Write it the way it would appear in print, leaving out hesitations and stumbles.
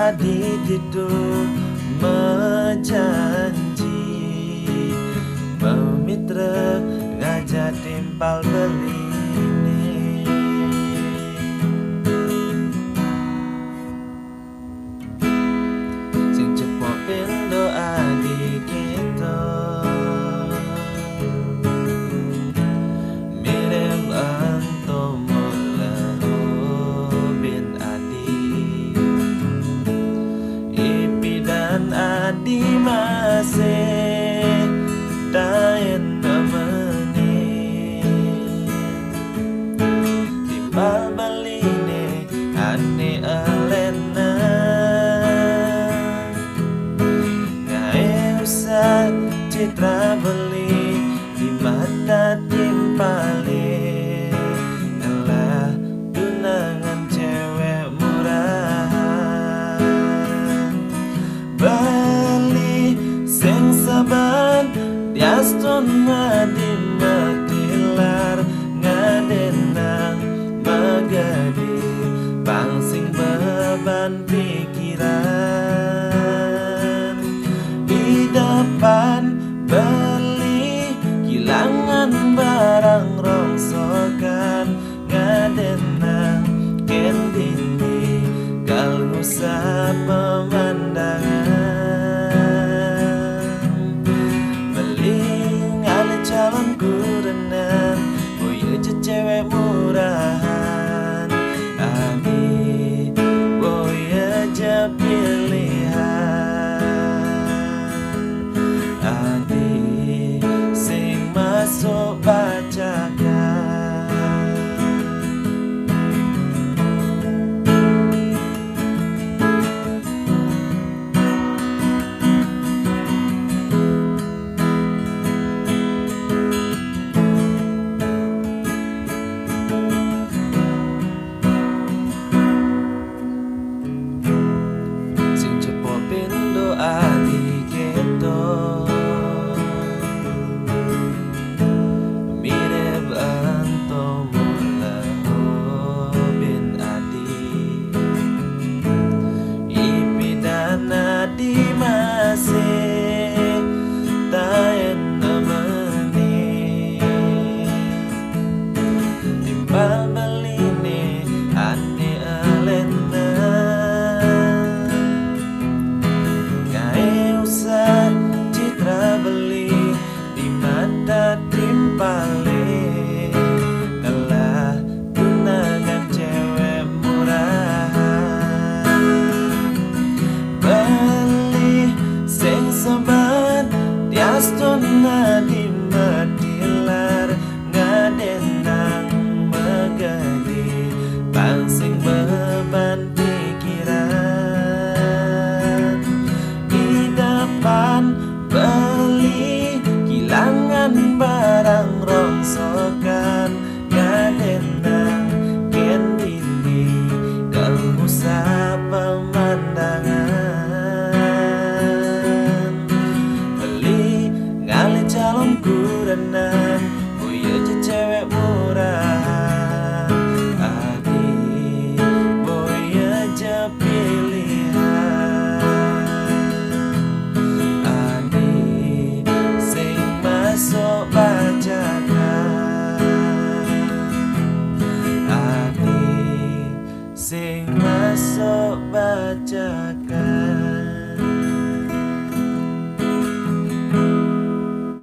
adi tidur menjanji memitra ngajak timpal beline sing cepok pendo adi kita mirem antomo leho bin adi ipi dan adi masih daen namane timbal baline ane alena ngae usah citra beli di mata timpale ngalah tunangan cewek murahan beli sing saban Yaston ngadi matilar ngadenang magadi pangsing beban pikiran di depan beli kilangan barang rongsokan ngadenang kendini kalau usah